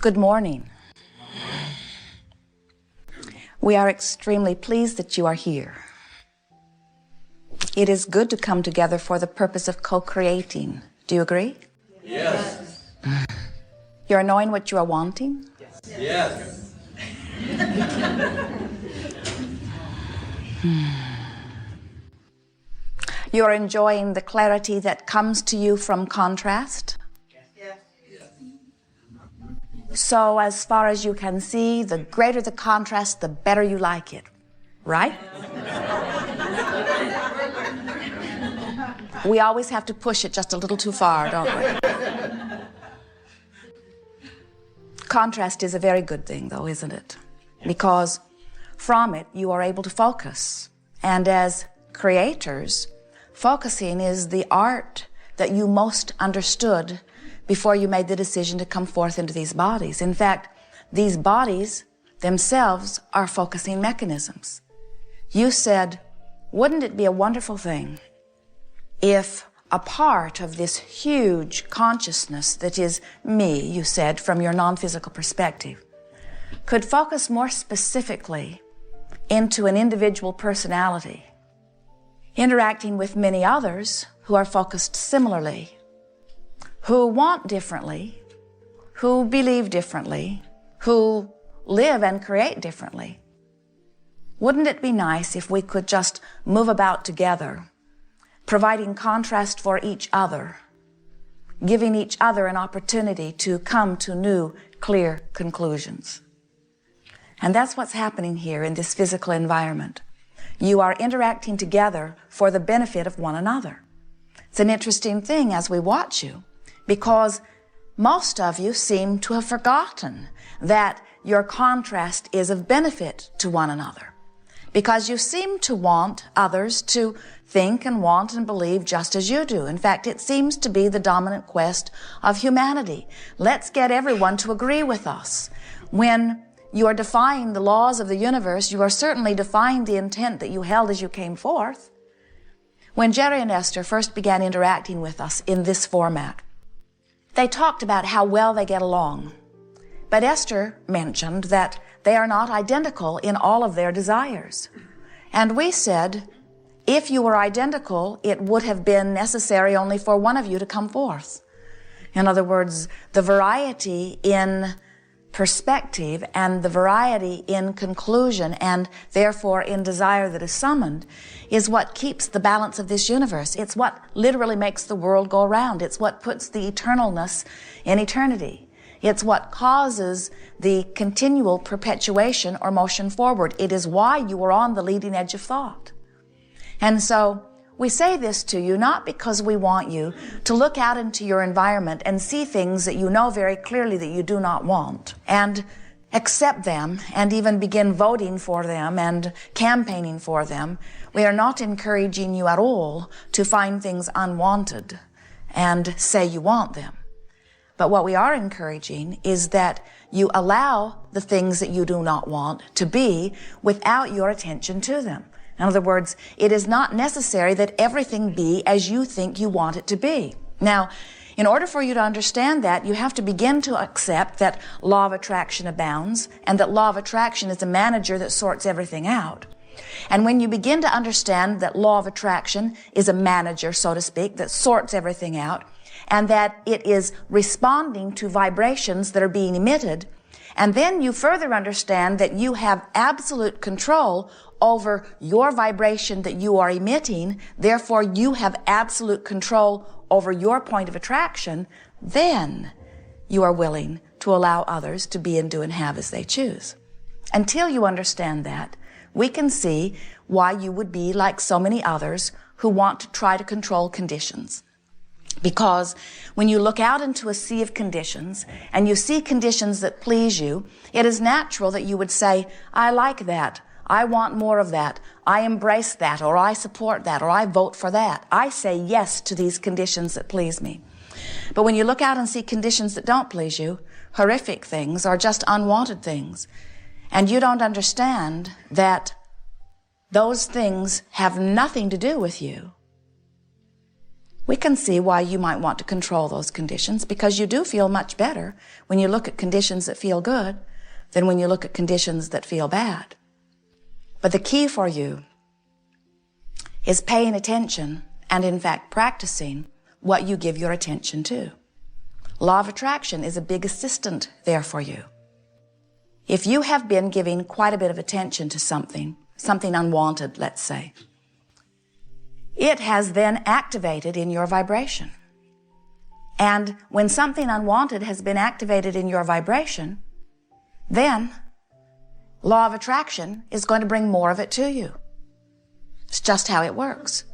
Good morning. We are extremely pleased that you are here. It is good to come together for the purpose of co-creating. Do you agree? Yes. You're knowing what you are wanting? Yes. You are enjoying the clarity that comes to you from contrast? Yes. So as far as you can see, the greater the contrast, the better you like it, right? We always have to push it just a little too far, don't we? Contrast is a very good thing, though, isn't it? Because from it, you are able to focus. And as creators, focusing is the art that you most understood before you made the decision to come forth into these bodies. In fact, these bodies themselves are focusing mechanisms. You said, wouldn't it be a wonderful thing if a part of this huge consciousness that is me, you said, from your non-physical perspective, could focus more specifically into an individual personality, interacting with many others who are focused similarly, who want differently, who believe differently, who live and create differently. Wouldn't it be nice if we could just move about together, providing contrast for each other, giving each other an opportunity to come to new, clear conclusions? And that's what's happening here in this physical environment. You are interacting together for the benefit of one another. It's an interesting thing as we watch you, because most of you seem to have forgotten that your contrast is of benefit to one another, because you seem to want others to think and want and believe just as you do. In fact, it seems to be the dominant quest of humanity. Let's get everyone to agree with us. When you are defying the laws of the universe, you are certainly defying the intent that you held as you came forth. When Jerry and Esther first began interacting with us in this format, they talked about how well they get along. But Esther mentioned that they are not identical in all of their desires. And we said, if you were identical, it would have been necessary only for one of you to come forth. In other words, the variety in perspective and the variety in conclusion and therefore in desire that is summoned is what keeps the balance of this universe. It's what literally makes the world go around. It's what puts the eternalness in eternity. It's what causes the continual perpetuation or motion forward. It is why you are on the leading edge of thought. And so we say this to you not because we want you to look out into your environment and see things that you know very clearly that you do not want and accept them and even begin voting for them and campaigning for them. We are not encouraging you at all to find things unwanted and say you want them. But what we are encouraging is that you allow the things that you do not want to be without your attention to them. In other words, it is not necessary that everything be as you think you want it to be. Now, in order for you to understand that, you have to begin to accept that law of attraction abounds and that law of attraction is a manager that sorts everything out. And when you begin to understand that law of attraction is a manager, so to speak, that sorts everything out, and that it is responding to vibrations that are being emitted, and then you further understand that you have absolute control over your vibration that you are emitting, therefore you have absolute control over your point of attraction, then you are willing to allow others to be and do and have as they choose. Until you understand that, we can see why you would be like so many others who want to try to control conditions. Because when you look out into a sea of conditions and you see conditions that please you, it is natural that you would say, I like that. I want more of that. I embrace that, or I support that, or I vote for that. I say yes to these conditions that please me. But when you look out and see conditions that don't please you, horrific things or just unwanted things, and you don't understand that those things have nothing to do with you, we can see why you might want to control those conditions, because you do feel much better when you look at conditions that feel good than when you look at conditions that feel bad. But the key for you is paying attention and, in fact, practicing what you give your attention to. Law of attraction is a big assistant there for you. If you have been giving quite a bit of attention to something unwanted, let's say, it has then activated in your vibration. And when something unwanted has been activated in your vibration, then law of attraction is going to bring more of it to you. It's just how it works.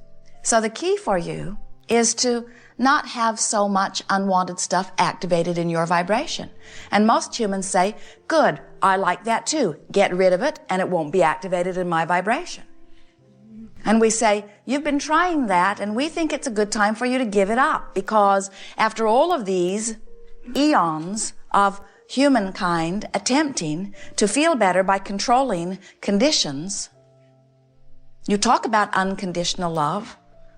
So the key for you is to not have so much unwanted stuff activated in your vibration. And most humans say, good, I like that too. Get rid of it and it won't be activated in my vibration. And we say, you've been trying that and we think it's a good time for you to give it up, because after all of these eons of humankind attempting to feel better by controlling conditions, you talk about unconditional love.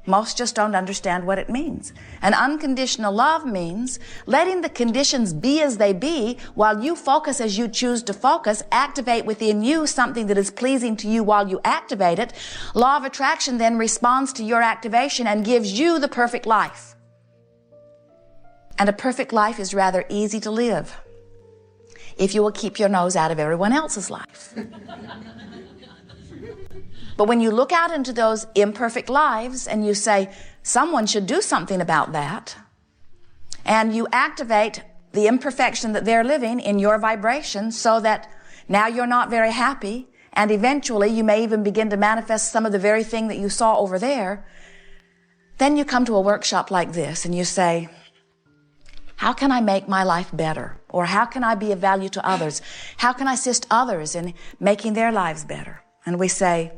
Most just don't understand what it means. And unconditional love means letting the conditions be as they be while you focus as you choose to focus, activate within you something that is pleasing to you while you activate it. Law of attraction then responds to your activation and gives you the perfect life. And a perfect life is rather easy to live if you will keep your nose out of everyone else's life. But when you look out into those imperfect lives and you say, someone should do something about that, and you activate the imperfection that they're living in your vibration so that now you're not very happy, and eventually you may even begin to manifest some of the very thing that you saw over there, then you come to a workshop like this and you say, how can I make my life better? Or how can I be of value to others? How can I assist others in making their lives better? And we say,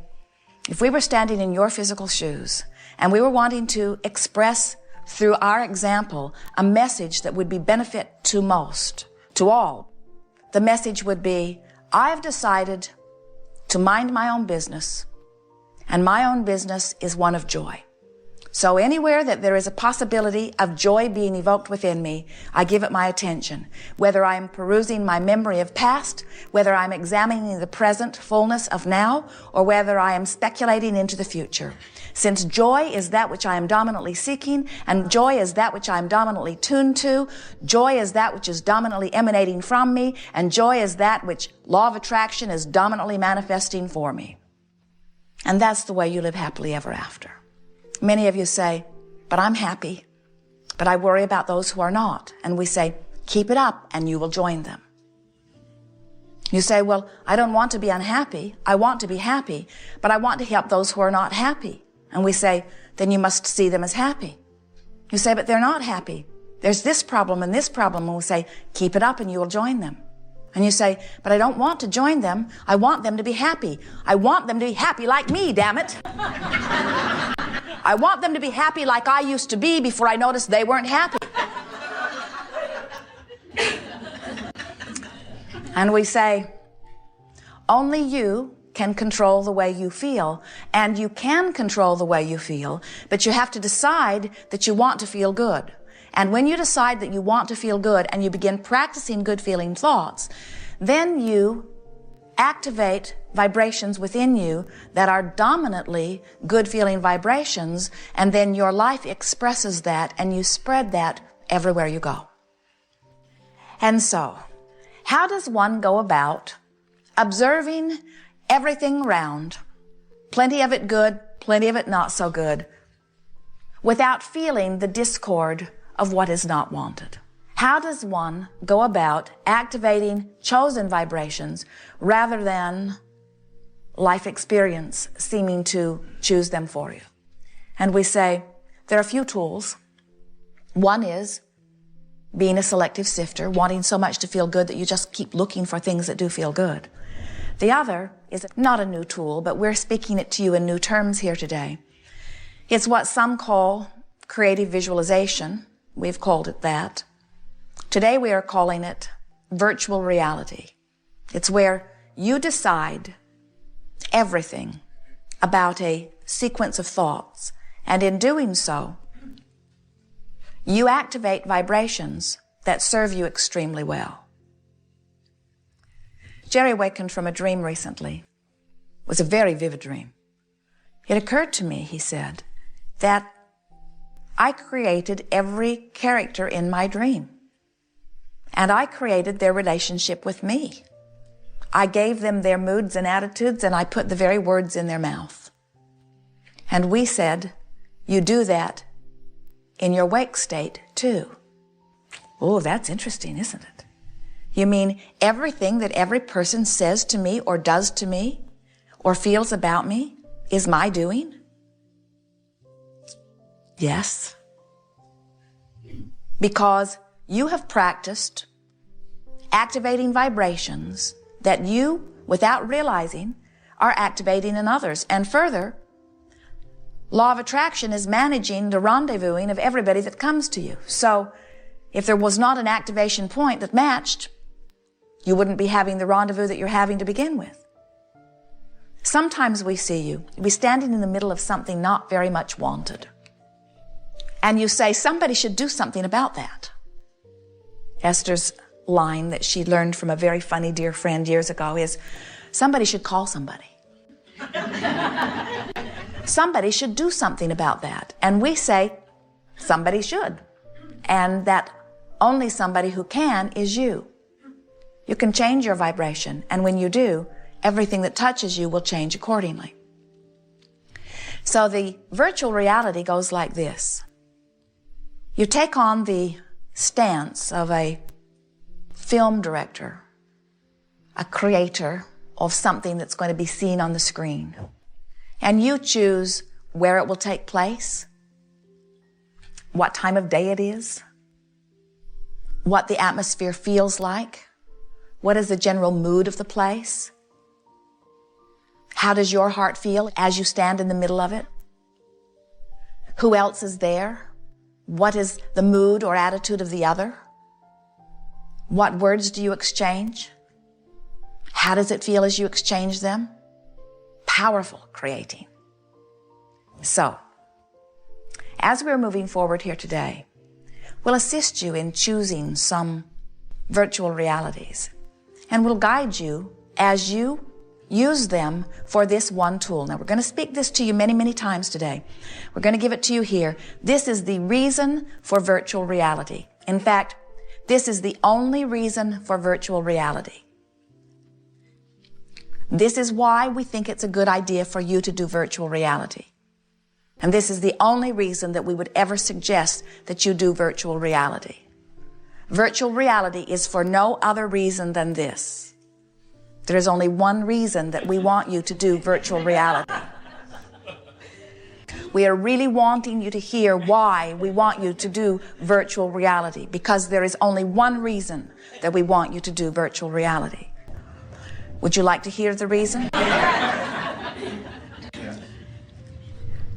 if we were standing in your physical shoes and we were wanting to express through our example a message that would be benefit to most, to all, the message would be, I've decided to mind my own business, and my own business is one of joy. So anywhere that there is a possibility of joy being evoked within me, I give it my attention. Whether I'm perusing my memory of past, whether I'm examining the present fullness of now, or whether I am speculating into the future. Since joy is that which I am dominantly seeking, and joy is that which I am dominantly tuned to, joy is that which is dominantly emanating from me, and joy is that which law of attraction is dominantly manifesting for me. And that's the way you live happily ever after. Many of you say, but I'm happy, but I worry about those who are not. And we say, keep it up and you will join them. You say, well, I don't want to be unhappy. I want to be happy, but I want to help those who are not happy. And we say, then you must see them as happy. You say, but they're not happy. There's this problem and this problem. And we say, keep it up and you will join them. And you say, but I don't want to join them. I want them to be happy. I want them to be happy like me, damn it. I want them to be happy like I used to be before I noticed they weren't happy. And we say, only you can control the way you feel, and you can control the way you feel, but you have to decide that you want to feel good. And when you decide that you want to feel good and you begin practicing good feeling thoughts, then you activate vibrations within you that are dominantly good feeling vibrations, and then your life expresses that and you spread that everywhere you go. And so, how does one go about observing everything around, plenty of it good, plenty of it not so good, without feeling the discord of what is not wanted? How does one go about activating chosen vibrations rather than life experience seeming to choose them for you? And we say there are a few tools. One is being a selective sifter, wanting so much to feel good that you just keep looking for things that do feel good. The other is not a new tool, but we're speaking it to you in new terms here today. It's what some call creative visualization. We've called it that. Today we are calling it virtual reality. It's where you decide everything about a sequence of thoughts, and in doing so, you activate vibrations that serve you extremely well. Jerry awakened from a dream recently. It was a very vivid dream. It occurred to me, he said, that I created every character in my dream. And I created their relationship with me. I gave them their moods and attitudes, and I put the very words in their mouth. And we said, you do that in your wake state too. Oh, that's interesting, isn't it? You mean everything that every person says to me or does to me or feels about me is my doing? Yes. Because you have practiced activating vibrations that you, without realizing, are activating in others. And further, law of attraction is managing the rendezvousing of everybody that comes to you. So if there was not an activation point that matched, you wouldn't be having the rendezvous that you're having to begin with. Sometimes we see you be standing in the middle of something not very much wanted. And you say, somebody should do something about that. Esther's line that she learned from a very funny dear friend years ago is, somebody should call somebody. Somebody should do something about that. And we say, somebody should. And that only somebody who can is you. You can change your vibration, and when you do, everything that touches you will change accordingly. So the virtual reality goes like this. You take on the stance of a film director, a creator of something that's going to be seen on the screen. And you choose where it will take place, what time of day it is, what the atmosphere feels like, what is the general mood of the place, how does your heart feel as you stand in the middle of it, who else is there, what is the mood or attitude of the other, what words do you exchange, how does it feel as you exchange them? Powerful creating. So, as we're moving forward here today, we'll assist you in choosing some virtual realities, and we'll guide you as you use them for this one tool. Now, we're going to speak this to you many, many times today. We're going to give it to you here. This is the reason for virtual reality. In fact, this is the only reason for virtual reality. This is why we think it's a good idea for you to do virtual reality. And this is the only reason that we would ever suggest that you do virtual reality. Virtual reality is for no other reason than this. There is only one reason that we want you to do virtual reality. We are really wanting you to hear why we want you to do virtual reality, because there is only one reason that we want you to do virtual reality. Would you like to hear the reason?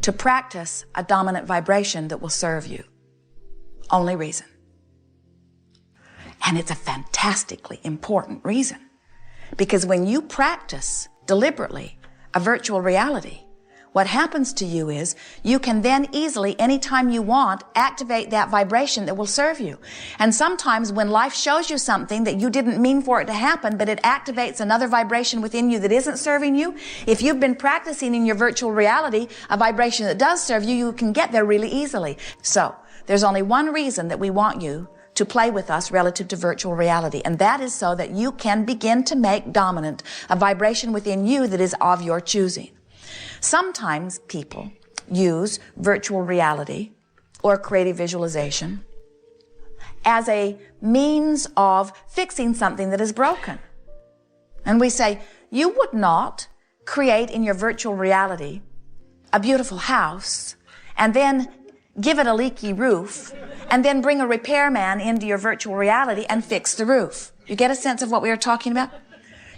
To practice a dominant vibration that will serve you. Only reason. And it's a fantastically important reason. Because when you practice deliberately a virtual reality, what happens to you is you can then easily, anytime you want, activate that vibration that will serve you. And sometimes when life shows you something that you didn't mean for it to happen, but it activates another vibration within you that isn't serving you, if you've been practicing in your virtual reality a vibration that does serve you, you can get there really easily. So there's only one reason that we want you to play with us relative to virtual reality, and that is so that you can begin to make dominant a vibration within you that is of your choosing. Sometimes people use virtual reality or creative visualization as a means of fixing something that is broken. And we say, you would not create in your virtual reality a beautiful house and then give it a leaky roof and then bring a repairman into your virtual reality and fix the roof. You get a sense of what we are talking about?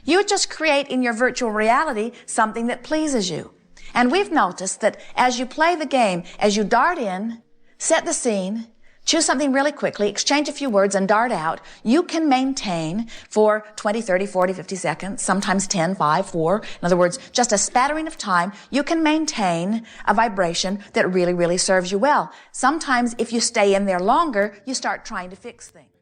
You would just create in your virtual reality something that pleases you. And we've noticed that as you play the game, as you dart in, set the scene, choose something really quickly, exchange a few words, and dart out, you can maintain for 20, 30, 40, 50 seconds, sometimes 10, 5, 4. In other words, just a spattering of time, you can maintain a vibration that really, really serves you well. Sometimes if you stay in there longer, you start trying to fix things.